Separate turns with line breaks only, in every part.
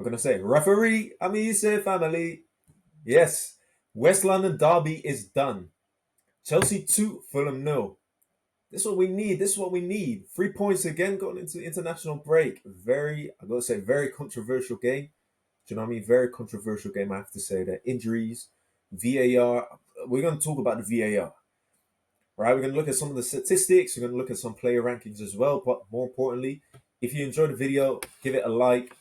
We're going to say, referee, Amise family. Yes, West London derby is done. Chelsea 2, Fulham nil. This is what we need. This is what we need. 3 points again going into international break. I gotta say, very controversial game. Do you know what I mean? Very controversial game, I have to say that. Injuries, VAR. We're gonna talk about the VAR. Right? We're gonna look at some of the statistics, we're gonna look at some player rankings as well. But more importantly, if you enjoyed the video, give it a like.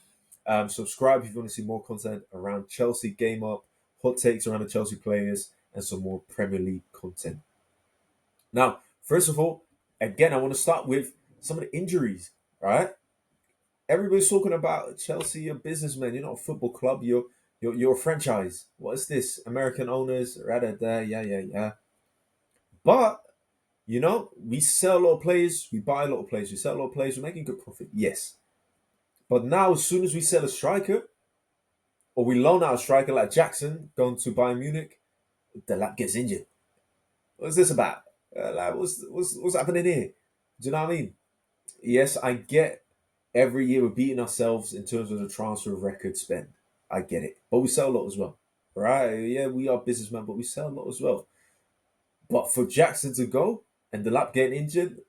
Subscribe if you want to see more content around Chelsea game up, hot takes around the Chelsea players, and some more Premier League content. Now, first of all, again, I want to start with some of the injuries, right? Everybody's talking about Chelsea, you're a businessman, you're not a football club, you're a franchise. What is this? American owners, rather there, yeah. But we sell a lot of players, we buy a lot of players, we sell a lot of players, we're making good profit, yes. But now, as soon as we sell a striker, or we loan out a striker like Jackson going to Bayern Munich, the lap gets injured. What's this about? Like, what's happening here? Do you know what I mean? Yes, I get every year we're beating ourselves in terms of the transfer record spend. I get it. But we sell a lot as well. Right? Yeah, we are businessmen, but we sell a lot as well. But for Jackson to go and the lap getting injured,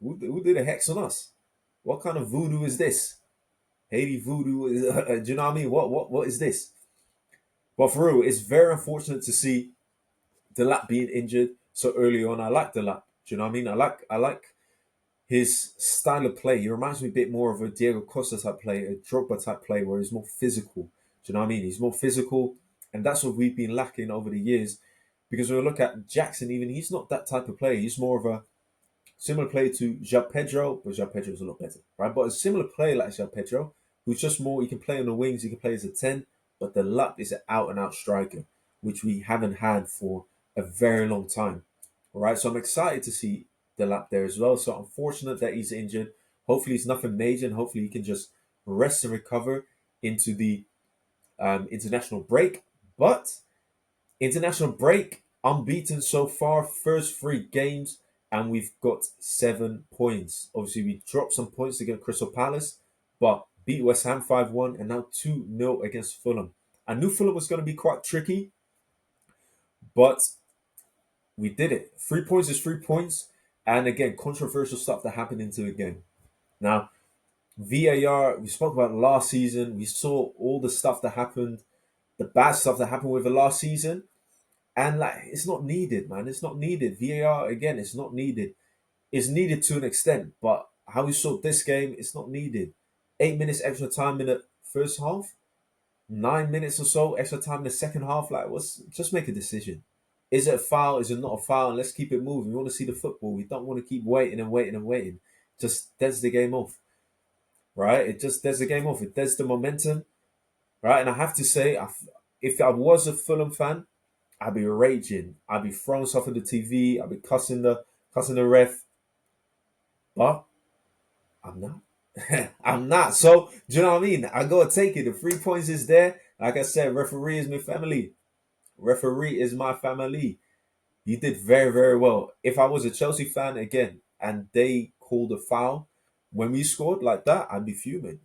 who did a hex on us? What kind of voodoo is this? Haiti voodoo is, do you know what I mean? What is this? But for real, it's very unfortunate to see the lap being injured so early on. I like the lap. Do you know what I mean? I like his style of play. He reminds me a bit more of a Diego Costa type play, a Drogba type play, where he's more physical. Do you know what I mean? He's more physical, and that's what we've been lacking over the years. Because when we look at Jackson, even he's not that type of player. He's more of a similar player to Joao Pedro, but Joao Pedro is a lot better, right? But a similar player like Joao Pedro, who's just more. He can play on the wings, he can play as a 10, but the luck is an out and out striker, which we haven't had for a very long time. All right, so I'm excited to see the lap there as well. So unfortunate that he's injured. Hopefully, it's nothing major, and hopefully, he can just rest and recover into the international break. But international break, unbeaten so far, first 3 games, and we've got 7 points. Obviously, we dropped some points against Crystal Palace, but beat West Ham 5-1 and now 2-0 against Fulham. I knew Fulham was going to be quite tricky, but we did it. 3 points is 3 points. And again, controversial stuff that happened into the game. Now, VAR, we spoke about last season. We saw all the stuff that happened, the bad stuff that happened with the last season. And like, it's not needed, man. It's not needed. VAR, again, it's not needed. It's needed to an extent, but how we saw this game, it's not needed. 8 minutes extra time in the first half, 9 minutes or so extra time in the second half. Like, what's just make a decision. Is it a foul? Is it not a foul? And let's keep it moving. We want to see the football. We don't want to keep waiting and waiting and waiting. Just deads the game off, right? It just deads the game off. It deads the momentum, right? And I have to say, if I was a Fulham fan, I'd be raging. I'd be throwing stuff at the TV. I'd be cussing the ref. But I'm not. I'm not. So do you know what I mean? I gotta take it. The 3 points is there. Like I said, referee is my family. Referee is my family. You did very, very well. If I was a Chelsea fan again and they called a foul when we scored like that, I'd be fuming.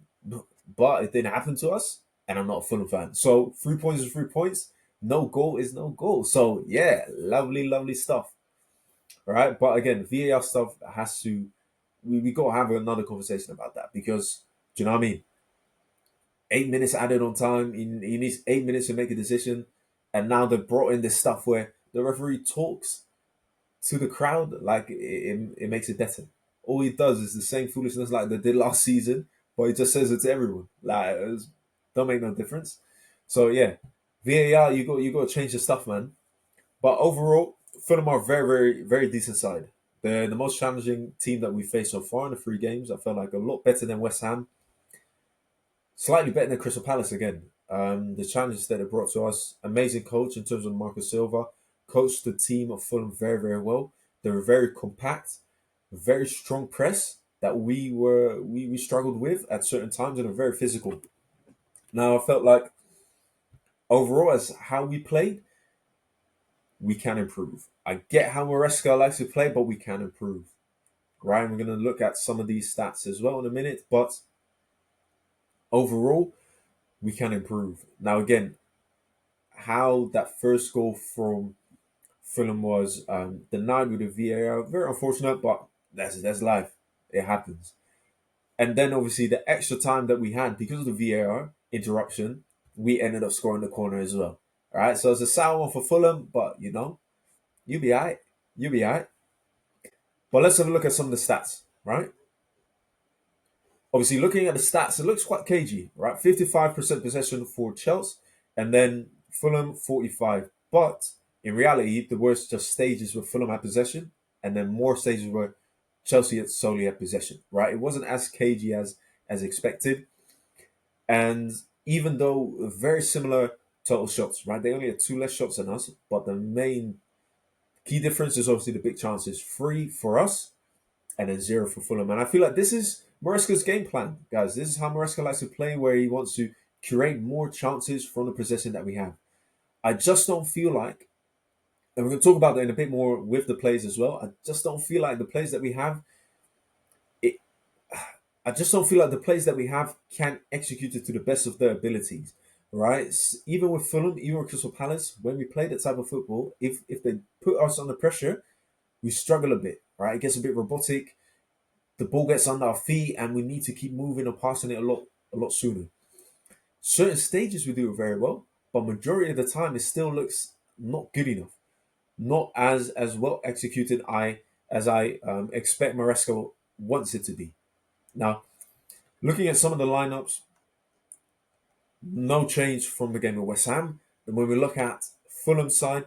But it didn't happen to us, and I'm not a Fulham fan. So 3 points is 3 points. No goal is no goal. So yeah, lovely, lovely stuff. Right? But again, VAR stuff has to we gotta have another conversation about that because do you know what I mean? 8 minutes added on time. He needs 8 minutes to make a decision. And now they've brought in this stuff where the referee talks to the crowd, like it makes it better. All he does is the same foolishness like they did last season, but he just says it to everyone. Like don't make no difference. So yeah, VAR, you got to change the stuff, man. But overall, Fulham are very very very decent side. They're the most challenging team that we faced so far in the 3 games. I felt like a lot better than West Ham, slightly better than Crystal Palace again. The challenges that it brought to us, amazing coach in terms of Marco Silva, coached the team of Fulham very, very well. They were very compact, very strong press that we struggled with at certain times and are very physical. Now I felt like overall as how we played, we can improve. I get how Maresca likes to play, but we can improve. Right, we're going to look at some of these stats as well in a minute, but overall, we can improve. Now, again, how that first goal from Fulham was denied with the VAR, very unfortunate, but that's life. It happens. And then obviously the extra time that we had because of the VAR interruption, we ended up scoring the corner as well. All right, so it's a sour one for Fulham, but you'll be alright. You'll be alright. But let's have a look at some of the stats, right? Obviously, looking at the stats, it looks quite cagey, right? 55% possession for Chelsea, and then Fulham 45. But in reality, the worst just stages where Fulham had possession, and then more stages where Chelsea had solely had possession, right? It wasn't as cagey as expected, and even though very similar total shots, right? They only had two less shots than us, but the main key difference is obviously the big chances. Three for us, and then zero for Fulham. And I feel like this is Maresca's game plan, guys. This is how Maresca likes to play, where he wants to create more chances from the possession that we have. I just don't feel like, and we're going to talk about that in a bit more with the plays as well. I just don't feel like the plays that we have, it, I just don't feel like the plays that we have can execute it to the best of their abilities. Right? Even with Fulham, even with Crystal Palace, when we play that type of football, if they put us under pressure, we struggle a bit. Right? It gets a bit robotic, the ball gets under our feet and we need to keep moving and passing it a lot sooner. Certain stages we do it very well, but majority of the time it still looks not good enough, not as well executed as I expect Maresca wants it to be. Now, looking at some of the lineups, no change from the game of West Ham. And when we look at Fulham side,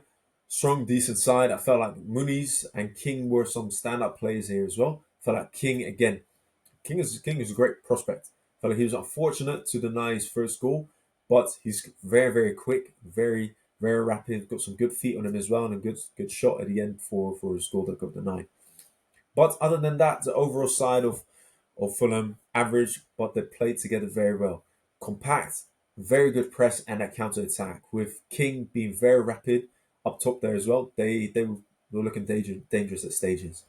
strong, decent side. I felt like Muniz and King were some stand-up players here as well. I felt like King again. King is a great prospect. Felt like he was unfortunate to deny his first goal, but he's very very quick, very rapid. Got some good feet on him as well, and a good shot at the end for his goal that got denied. But other than that, the overall side of Fulham average, but they played together very well, compact, very good press and that counter attack with King being very rapid up top there as well. They were looking dangerous at stages.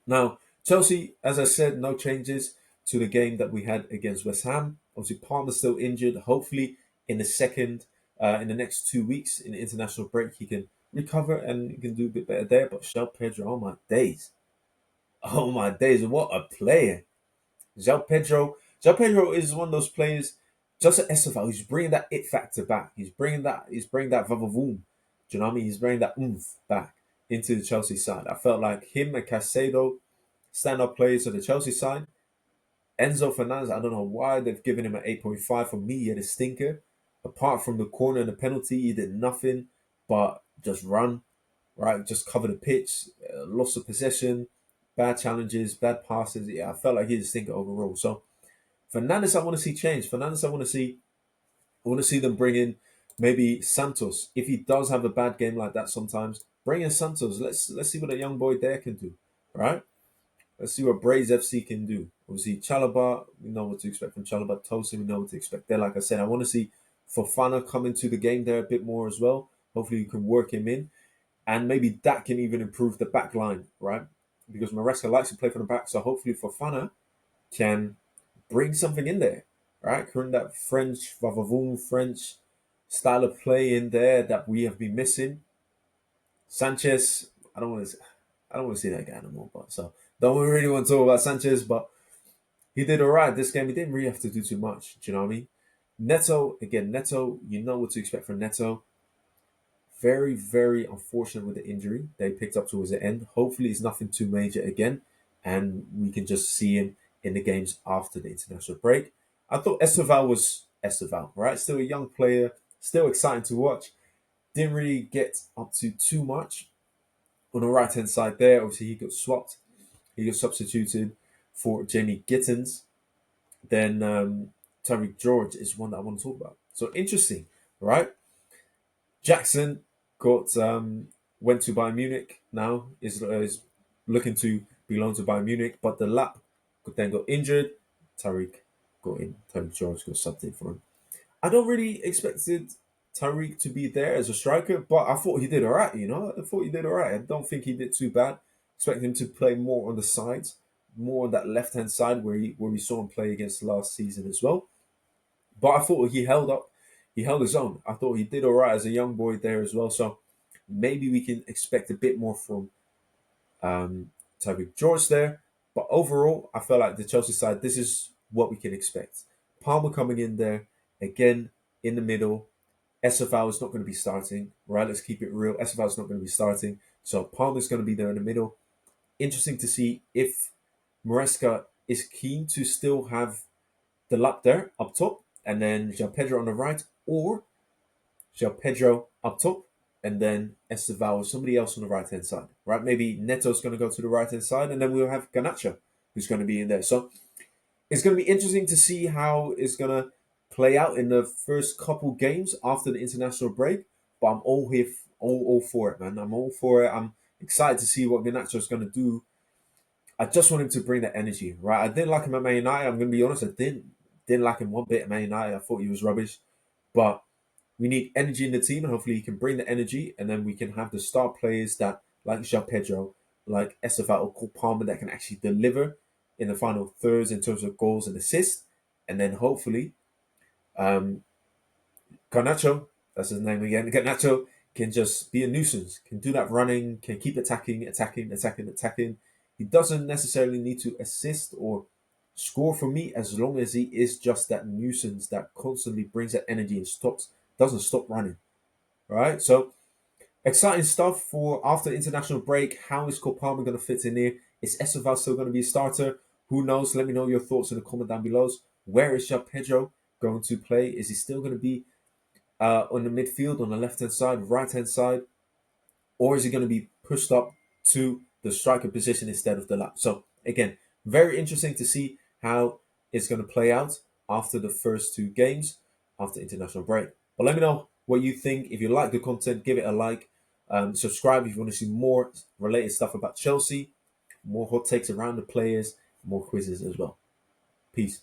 Now, Chelsea, as I said, no changes to the game that we had against West Ham. Obviously, Palmer's still injured. Hopefully, in the next 2 weeks in the international break, he can recover and he can do a bit better there. But Joao Pedro, oh my days, what a player! Joao Pedro is one of those players, just at SFL, he's bringing that it factor back. He's bringing that vavavoom. Do you know what I mean? He's bringing that oomph back into the Chelsea side. I felt like him and Casado stand-up players on the Chelsea side. Enzo Fernandez, I don't know why they've given him an 8.5. For me, he had a stinker. Apart from the corner and the penalty, he did nothing but just run, right? Just cover the pitch, loss of possession, bad challenges, bad passes. Yeah, I felt like he had a stinker overall. So Fernandez, I want to see change. Fernandez, I want to see them bring in maybe Santos. If he does have a bad game like that sometimes, bring in Santos. Let's see what a young boy there can do, right? Let's see what Braves FC can do. Obviously, Chalobah, we know what to expect from Chalobah. Tosin, we know what to expect there. Like I said, I want to see Fofana come into the game there a bit more as well. Hopefully, you can work him in. And maybe that can even improve the back line, right? Because Maresca likes to play from the back. So hopefully, Fofana can bring something in there, right? Bring that French, vavavoom French style of play in there that we have been missing. Sanchez, I don't want to see that guy anymore. But so don't really want to talk about Sanchez, but he did all right this game. He didn't really have to do too much. Do you know what I mean? Neto again. Neto, you know what to expect from Neto. Very very unfortunate with the injury they picked up towards the end. Hopefully, it's nothing too major again, and we can just see him in the games after the international break. I thought Esteval was Esteval, right? Still a young player, still exciting to watch. Didn't really get up to too much on the right hand side there. Obviously, he got swapped. He got substituted for Jamie Gittins. Then Tariq George is one that I want to talk about. So interesting, right? Jackson got went to Bayern Munich now, is looking to belong to Bayern Munich, but the lap then got injured. Tariq got in. Tariq George got subbed in for him. I don't really expected Tariq to be there as a striker, but I thought he did all right. I thought he did all right. I don't think he did too bad. Expect him to play more on the sides, more on that left hand side where we saw him play against last season as well. But I thought he held up, he held his own. I thought he did all right as a young boy there as well. So maybe we can expect a bit more from Tyreek George there. But overall, I felt like the Chelsea side, this is what we can expect. Palmer coming in there again in the middle. SFL is not going to be starting, right? Let's keep it real. SFL is not going to be starting. So Palmer's going to be there in the middle. Interesting to see if Maresca is keen to still have the luck there up top, and then João Pedro on the right, or João Pedro up top, and then Esteval or somebody else on the right hand side, right? Maybe Neto's going to go to the right hand side, and then we'll have Garnacho who's going to be in there. So it's going to be interesting to see how it's going to play out in the first couple games after the international break. But I'm all here, all for it, man. I'm all for it. I'm excited to see what Garnacho is going to do. I just want him to bring that energy, right? I didn't like him at Man United. I'm going to be honest. I didn't like him one bit at Man United. I thought he was rubbish, but we need energy in the team, and hopefully he can bring the energy, and then we can have the star players that, like João Pedro, like Estevao or Cole Palmer, that can actually deliver in the final thirds in terms of goals and assists, and then hopefully um, Garnacho, that's his name again, Garnacho can just be a nuisance, can do that running, can keep attacking. He doesn't necessarily need to assist or score for me as long as he is just that nuisance that constantly brings that energy and doesn't stop running. Right? So exciting stuff for after international break. How is Kopama going to fit in here? Is Esteval still going to be a starter? Who knows? Let me know your thoughts in the comment down below. Where is João Pedro going to play? Is he still going to be on the midfield, on the left hand side, right hand side, or is he going to be pushed up to the striker position instead of the lap? So again, very interesting to see how it's going to play out after the first two games after international break. But let me know what you think. If you like the content, give it a like. Subscribe if you want to see more related stuff about Chelsea, more hot takes around the players, more quizzes as well. Peace.